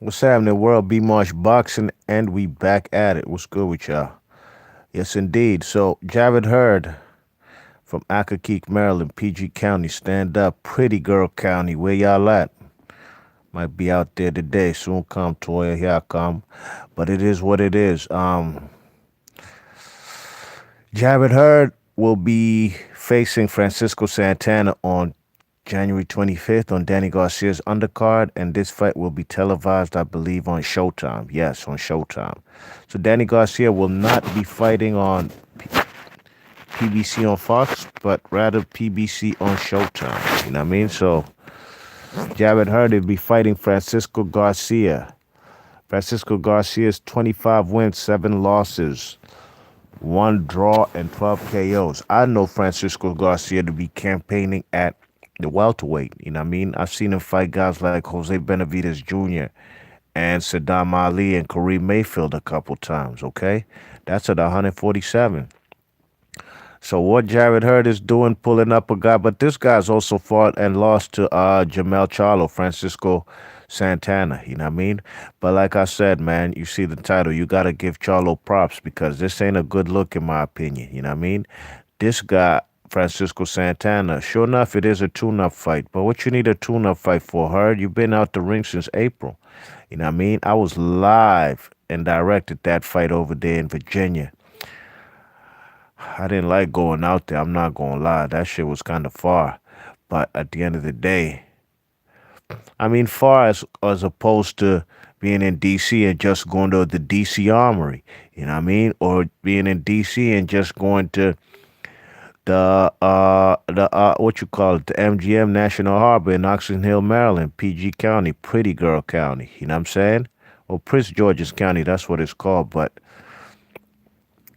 What's happening, world? B Marsh Boxing, and we back at it. What's good with y'all? Yes, indeed. So, Jarrett Hurd from Accokeek, Maryland, PG County, stand up, Pretty Girl County. Where y'all at? Might be out there today. Soon come, Toya. Here I come. But it is what it is. Jarrett Hurd will be facing Francisco Santana on January 25th on Danny Garcia's undercard, and this fight will be televised, I believe, on Showtime. Yes, on Showtime. So Danny Garcia will not be fighting on PBC on Fox, but rather PBC on Showtime. You know what I mean? So Jared Hurd will be fighting Francisco Garcia. Francisco Garcia's 25 wins, 7 losses, 1 draw, and 12 KOs. I know Francisco Garcia to be campaigning at the welterweight. You know what I mean? I've seen him fight guys like Jose Benavidez Jr. and Saddam Ali and Kareem Mayfield a couple times, okay? That's at 147. So what Jarrett Hurd is doing, pulling up a guy, but this guy's also fought and lost to Jamel Charlo, Francisco Santana. You know what I mean? But like I said, man, you see the title, you gotta give Charlo props because this ain't a good look in my opinion. You know what I mean? This guy, Francisco Santana, sure enough, it is a tune-up fight. But what you need a tune-up fight for, Hurd? You've been out the ring since April. You know what I mean? I was live and directed that fight over there in Virginia. I didn't like going out there. I'm not gonna lie. That shit was kind of far. But at the end of the day, I mean, far as opposed to being in DC and just going to the DC Armory, you know what I mean? Or being in DC and just going to the what you call it, the MGM National Harbor in Oxon Hill, Maryland, PG County, Pretty Girl County. You know what I'm saying? Well, Prince George's County, that's what it's called, but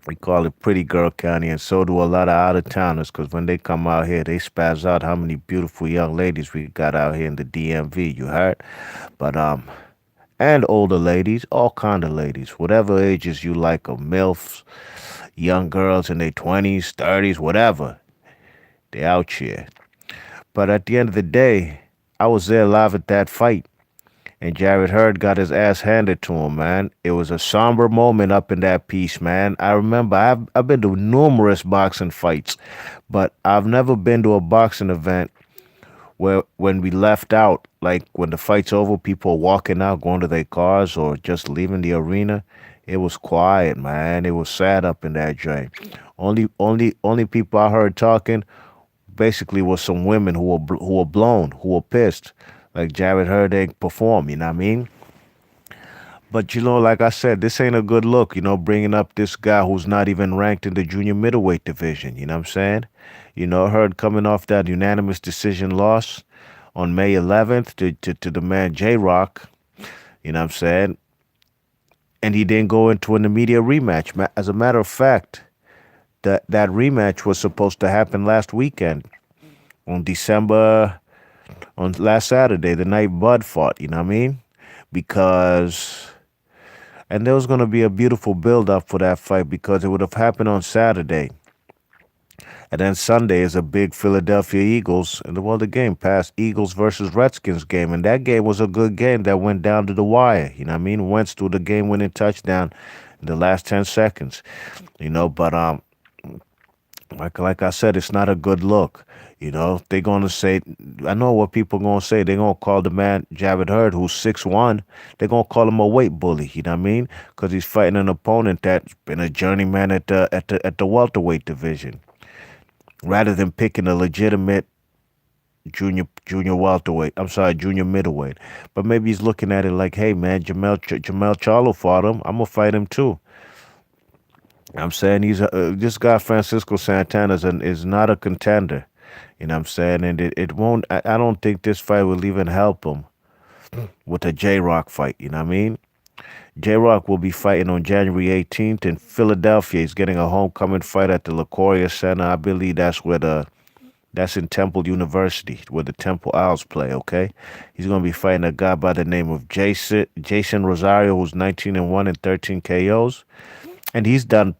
we call it Pretty Girl County, and so do a lot of out of towners. Because when they come out here, they spaz out how many beautiful young ladies we got out here in the DMV. You heard? But and older ladies, all kind of ladies, whatever ages you like, of milfs, young girls in their 20s, 30s, whatever. They out here. But at the end of the day, I was there live at that fight. And Jarrett Hurd got his ass handed to him, man. It was a somber moment up in that piece, man. I remember I've been to numerous boxing fights, but I've never been to a boxing event where when we left out, like when the fight's over, people are walking out, going to their cars or just leaving the arena. It was quiet, man. It was sad up in that joint. Only people I heard talking basically was some women who were blown, who were pissed. Like Jarrett Hurd ain't perform, you know what I mean? But like I said, this ain't a good look, bringing up this guy who's not even ranked in the junior middleweight division, you know what I'm saying? Hurd coming off that unanimous decision loss on May 11th to the man J Rock, you know what I'm saying? And he didn't go into an immediate rematch. As a matter of fact, that rematch was supposed to happen last weekend on last Saturday, the night Bud fought, you know what I mean? Because, and there was going to be a beautiful build up for that fight because it would have happened on Saturday. And then Sunday is a big Philadelphia Eagles, and the game passed Eagles versus Redskins game. And that game was a good game that went down to the wire, you know what I mean? Wentz threw the game winning touchdown in the last 10 seconds, but, like I said, it's not a good look. They're gonna say, I know what people gonna say. They're gonna call the man Jarrett Hurd, who's 6'1". They're gonna call him a weight bully. You know what I mean? Because he's fighting an opponent that's been a journeyman at the welterweight division, rather than picking a legitimate junior welterweight. I'm sorry, junior middleweight. But maybe he's looking at it like, hey man, Jamel Charlo fought him. I'm gonna fight him too. I'm saying this guy Francisco Santana is not a contender. You know what I'm saying? And it won't, I don't think this fight will even help him with a J Rock fight. You know what I mean? J Rock will be fighting on January 18th in Philadelphia. He's getting a homecoming fight at the LaCoria Center. I believe that's in Temple University, where the Temple Owls play, okay? He's going to be fighting a guy by the name of Jason Rosario, who's 19-1 and 13 KOs. And he's done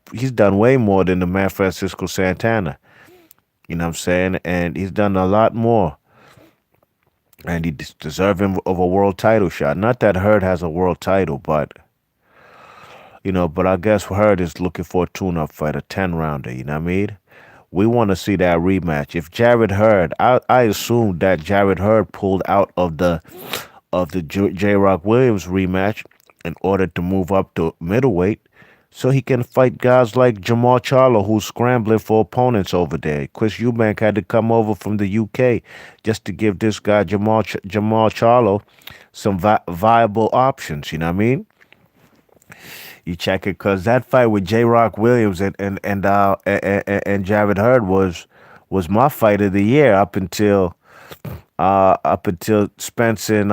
way more than the man Francisco Santana. You know what I'm saying? And he's done a lot more and he's deserving of a world title shot. Not that Hurd has a world title, but but I guess Hurd is looking for a tune-up fight, a 10-rounder. You know what I mean? We want to see that rematch. If Jarrett Hurd, I assume that Jarrett Hurd pulled out of the J. Rock Williams rematch in order to move up to middleweight, so he can fight guys like Jamal Charlo, who's scrambling for opponents over there. Chris Eubank had to come over from the UK just to give this guy Jamal Charlo some viable options. You know what I mean? You check it because that fight with J. Rock Williams and Jarrett Hurd was my fight of the year up until Spence and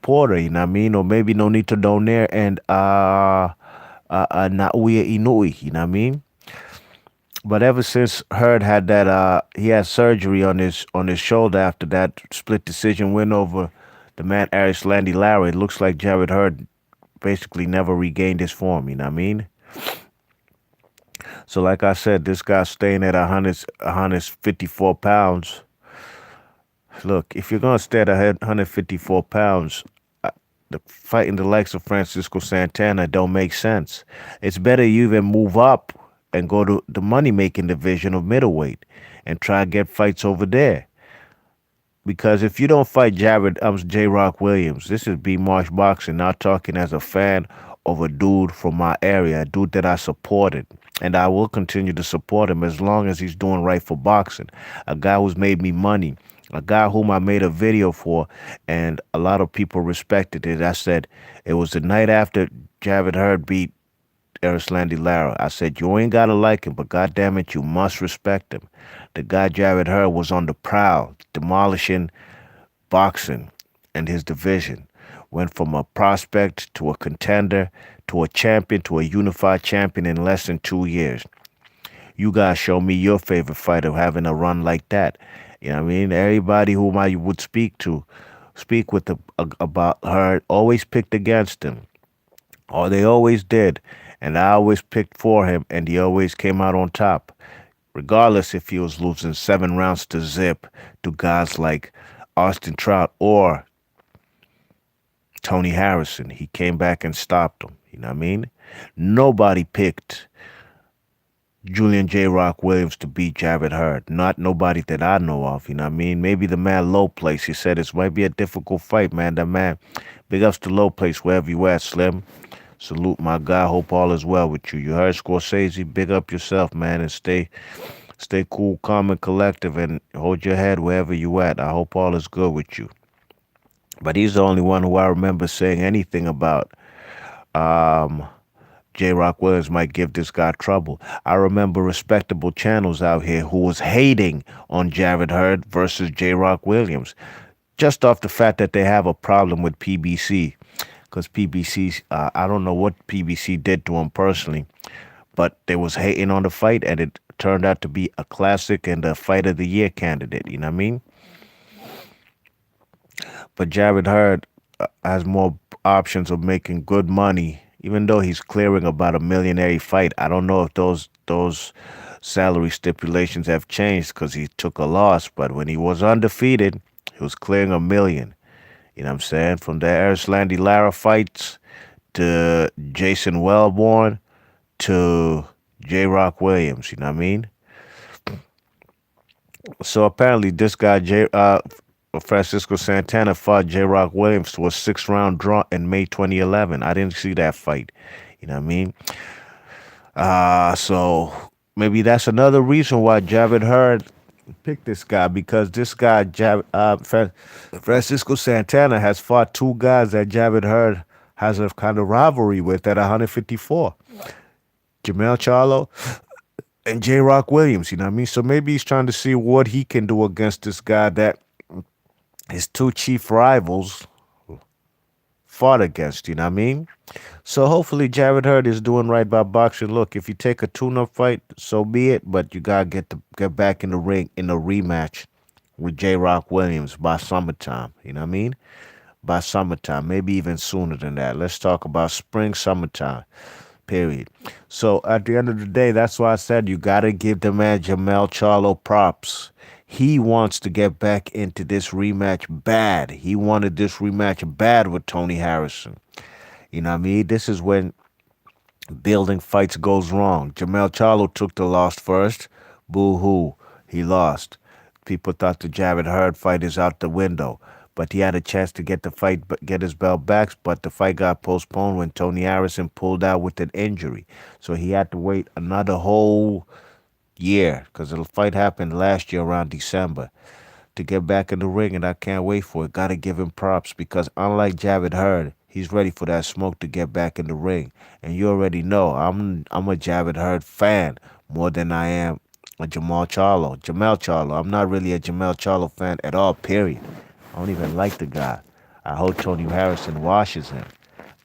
Porter. You know what I mean? Or maybe Nonito Donaire and Naoya Inoue. You know what I mean? But ever since Hurd had that, he had surgery on his shoulder after that split decision win over the man Aris Landy Lara. It looks like Jarrett Hurd basically never regained his form. You know what I mean? So like I said, this guy's staying at 154 pounds. Look, if you're gonna stay at 154 pounds, the fighting the likes of Francisco Santana don't make sense. It's better you even move up and go to the money making division of middleweight and try to get fights over there. Because if you don't fight J. Rock Williams, this is B Marsh Boxing, not talking as a fan of a dude from my area, a dude that I supported. And I will continue to support him as long as he's doing right for boxing. A guy who's made me money, a guy whom I made a video for, and a lot of people respected it. I said it was the night after Jarrett Hurd beat Erislandy Lara. I said, you ain't gotta like him, but goddamn it, you must respect him. The guy Jarrett Hurd was on the prowl, demolishing boxing and his division. Went from a prospect to a contender to a champion to a unified champion in less than 2 years. You guys show me your favorite fighter having a run like that. You know what I mean? Everybody whom I would speak with about her always picked against him. Or they always did. And I always picked for him, and he always came out on top. Regardless if he was losing 7 rounds to zip to guys like Austin Trout or Tony Harrison, he came back and stopped him. You know what I mean? Nobody picked Julian J. Rock Williams to beat Jarrett Hurd. Not nobody that I know of, you know what I mean? Maybe the man Low Place. He said this might be a difficult fight, man. That man, big ups to Low Place, wherever you at, Slim. Salute my guy. Hope all is well with you. You heard Scorsese, big up yourself, man, and stay cool, calm, and collective, and hold your head wherever you at. I hope all is good with you. But he's the only one who I remember saying anything about um, J. Rock Williams might give this guy trouble. I remember respectable channels out here who was hating on Jarrett Hurd versus J. Rock Williams just off the fact that they have a problem with PBC. Because PBC, I don't know what PBC did to him personally, but they was hating on the fight, and it turned out to be a classic and a fight of the year candidate. You know what I mean? But Jarrett Hurd has more options of making good money, even though he's clearing about a millionary fight. I don't know if those salary stipulations have changed because he took a loss, but when he was undefeated, he was clearing 1 million. You know what I'm saying? From the Erislandy Lara fights to Jason Wellborn to J. Rock Williams. You know what I mean? So apparently, this guy Francisco Santana fought J. Rock Williams to a 6 round draw in May 2011. I didn't see that fight. You know what I mean? So maybe that's another reason why Javed Hurd picked this guy, because this guy Francisco Santana has fought two guys that Javed Hurd has a kind of rivalry with at 154. Jamel Charlo and J. Rock Williams, you know what I mean? So maybe he's trying to see what he can do against this guy that his two chief rivals fought against, you know what I mean? So hopefully Jared Hurd is doing right by boxing. Look, if you take a tune-up fight, so be it, but you gotta get back in the ring in a rematch with J. Rock Williams by summertime, you know what I mean? By summertime, maybe even sooner than that. Let's talk about spring, summertime. Period. So at the end of the day, that's why I said you gotta give the man Jamel Charlo props. He wants to get back into this rematch bad. He wanted this rematch bad with Tony Harrison. You know what I mean? This is when building fights goes wrong. Jamel Charlo took the loss first. Boo hoo. He lost. People thought the Jarrett Hurd fight is out the window. But he had a chance to get the fight, get his belt back. But the fight got postponed when Tony Harrison pulled out with an injury. So he had to wait another whole year because the fight happened last year around December to get back in the ring, and I can't wait for it. Got to give him props because unlike Jarrett Hurd, he's ready for that smoke to get back in the ring. And you already know I'm a Jarrett Hurd fan more than I am a Jamal Charlo. Jamel Charlo. I'm not really a Jamel Charlo fan at all. Period. I don't even like the guy. I hope Tony Harrison washes him.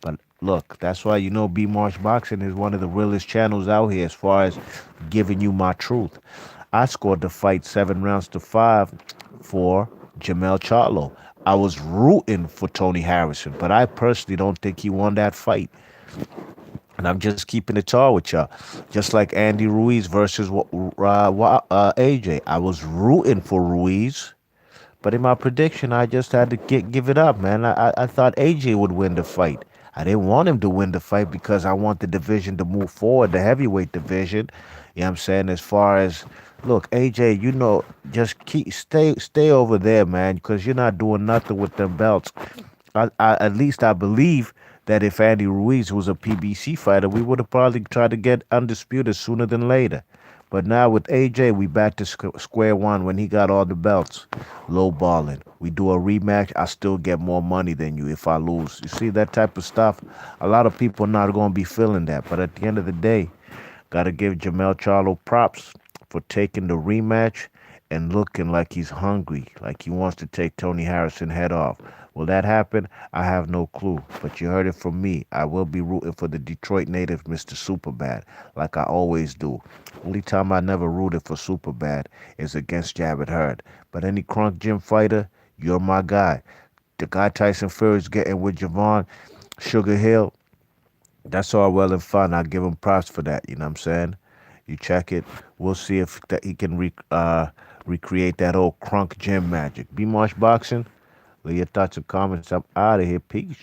But look, that's why you know B Marsh Boxing is one of the realest channels out here as far as giving you my truth. I scored the fight 7 rounds to 5 for Jamel Charlo. I was rooting for Tony Harrison, but I personally don't think he won that fight. And I'm just keeping it tall with y'all. Just like Andy Ruiz versus AJ. I was rooting for Ruiz, but in my prediction, I just had to give it up, man. I thought AJ would win the fight. I didn't want him to win the fight because I want the division to move forward, the heavyweight division. You know what I'm saying? As far as look, AJ, you know, just stay over there, man, because you're not doing nothing with them belts. At least I believe that if Andy Ruiz was a PBC fighter, we would have probably tried to get undisputed sooner than later. But now with AJ, we back to square one when he got all the belts. Low balling. We do a rematch. I still get more money than you if I lose. You see that type of stuff? A lot of people not going to be feeling that. But at the end of the day, got to give Jamel Charlo props for taking the rematch and looking like he's hungry, like he wants to take Tony Harrison head off. Will that happen? I have no clue. But you heard it from me. I will be rooting for the Detroit native, Mr. Superbad, like I always do. Only time I never rooted for Superbad is against Jarrett Hurd. But any Crunk Gym fighter, you're my guy. The guy Tyson Fury's getting with Javon Sugar Hill, that's all well and fine. I give him props for that. You know what I'm saying? You check it. We'll see if that he can recreate that old Crunk Gym magic. B Marsh Boxing. Leave your thoughts and comments. I'm out of here. Peace.